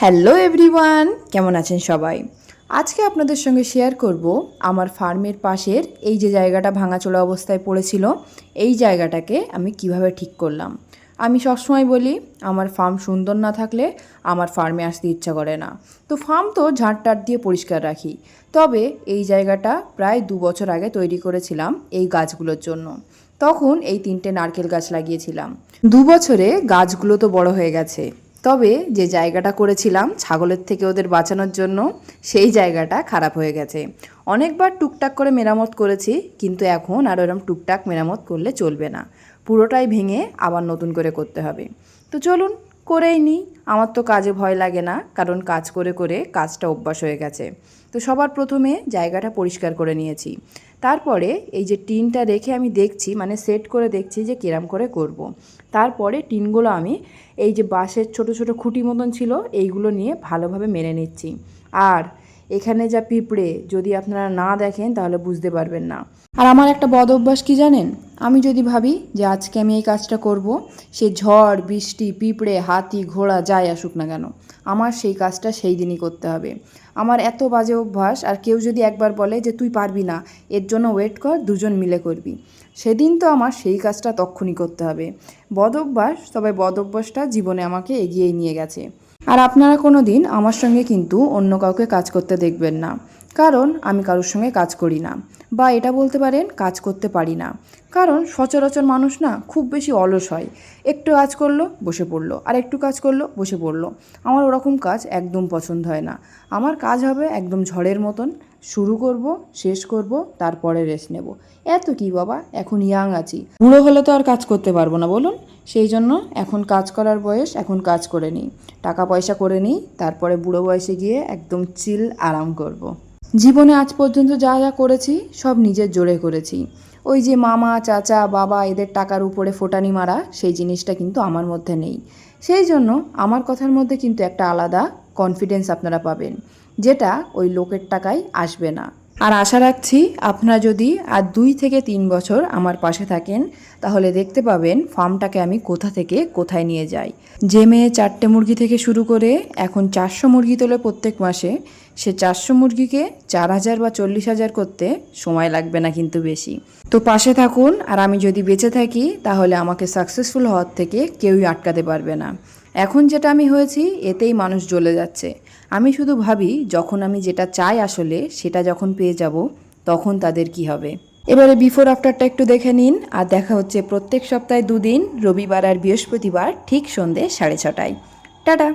Hello everyone, কেমন আছেন সবাই? আজকে আপনাদের সঙ্গে শেয়ার করব আমার ফার্মের পাশের এই যে জায়গাটা ভাঙাচোরা অবস্থায় পড়েছিল, এই জায়গাটাকে আমি কিভাবে ঠিক করলাম। আমি সবসময় বলি আমার ফার্ম সুন্দর না থাকলে আমার ফার্মে আসতে ইচ্ছা করে না। তো ফার্ম তো ঝাঁট দিয়ে পরিষ্কার রাখি, তবে এই জায়গাটা প্রায় 2 বছর আগে তৈরি করেছিলাম এই গাছগুলোর জন্য। তখন এই 3টে নারকেল গাছ লাগিয়েছিলাম। 2 বছরে গাছগুলো তো বড় হয়ে গেছে, তবে যে জায়গাটা করেছিলাম ছাগলের থেকে ওদের বাঁচানোর জন্য, সেই জায়গাটা খারাপ হয়ে গেছে। অনেকবার টুকটাক করে মেরামত করেছি, কিন্তু এখন আর ওরম টুকটাক মেরামত করলে চলবে না, পুরোটাই ভেঙে আবার নতুন করে করতে হবে। তো চলুন করেই নিই। আমার তো কাজে ভয় লাগে না, কারণ কাজ করে করে কাজটা অভ্যাস হয়ে গেছে। তো সবার প্রথমে জায়গাটা পরিষ্কার করে নিয়েছি। তারপরে এই যে টিনটা রেখে আমি দেখছি, মানে সেট করে দেখছি যে কিরম করে করব। তারপরে টিনগুলো আমি এই যে বাঁশের ছোট ছোট খুঁটি মতন ছিল, এইগুলো নিয়ে ভালোভাবে মেরে নিচ্ছি। আর এখানে যা পিঁপড়ে, যদি আপনারা না দেখেন তাহলে বুঝতে পারবেন না। আর আমার একটা বদ অভ্যাস কী জানেন? আমি যদি ভাবি যে আজকে আমি এই কাজটা করব, সে ঝড় বৃষ্টি পিঁপড়ে হাতি ঘোড়া যাই আসুক না কেন, আমার সেই কাজটা সেই দিনই করতে হবে। আমার এত বাজে অভ্যাস। আর কেউ যদি একবার বলে যে তুই পারবি না, এর জন্য ওয়েট কর, দুজন মিলে করবি, সেদিন তো আমার সেই কাজটা তক্ষুনি করতে হবে। বদ অভ্যাস, তবে বদ অভ্যাসটা জীবনে আমাকে এগিয়ে নিয়ে গেছে। আর আপনারা কোনো দিন আমার সঙ্গে কিন্তু অন্য কাউকে কাজ করতে দেখবেন না, কারণ আমি কারোর সঙ্গে কাজ করি না, বা এটা বলতে পারেন কাজ করতে পারি না। কারণ সচরাচর মানুষ না খুব বেশি অলস হয়, একটু কাজ করলো বসে পড়লো, আর একটু কাজ করলো বসে পড়লো। আমার ওরকম কাজ একদম পছন্দ হয় না। আমার কাজ হবে একদম ঝড়ের মতন, শুরু করব, শেষ করব, তারপরে রেস্ট নেব। এত কি বাবা, এখন ইয়াং আছি, বুড়ো হলে তো আর কাজ করতে পারবো না বলুন। সেই জন্য এখন কাজ করার বয়স, এখন কাজ করে নিই, টাকা পয়সা করে নিই, তারপরে বুড়ো বয়সে গিয়ে একদম চিল আরাম করব। জীবনে আজ পর্যন্ত যা যা করেছি সব নিজের জোরে করেছি। ওই যে মামা চাচা বাবা এদের টাকার উপরে ফোটানি মারা, সেই জিনিসটা কিন্তু আমার মধ্যে নেই। সেই জন্য আমার কথার মধ্যে কিন্তু একটা আলাদা কনফিডেন্স আপনারা পাবেন, যেটা ওই লোকের টাকায় আসবে না। আর আশা রাখছি আপনারা যদি আর 2 থেকে 3 বছর আমার পাশে থাকেন, তাহলে দেখতে পাবেন ফার্মটাকে আমি কোথা থেকে কোথায় নিয়ে যাই। যে মেয়ে 4টে মুরগি থেকে শুরু করে এখন 400 মুরগি তোলে প্রত্যেক মাসে, সে 400 মুরগিকে 4,000 বা 40,000 করতে সময় লাগবে না কিন্তু বেশি। তো পাশে থাকুন, আর আমি যদি বেঁচে থাকি তাহলে আমাকে সাকসেসফুল হওয়ার থেকে কেউই আটকাতে পারবে না। এখন যেটা আমি হয়েছি, এতেই মানুষ জ্বলে যাচ্ছে। আমি শুধু ভাবি যখন আমি যেটা চাই আসলে সেটা যখন পেয়ে যাব, তখন তাদের কি হবে। এবারে বিফোর আফটারটা একটু দেখে নিন। আর দেখা হচ্ছে প্রত্যেক সপ্তাহে 2 দিন, রবিবার আর বৃহস্পতিবার, ঠিক সন্ধ্যে 6:30টায়। টাটা।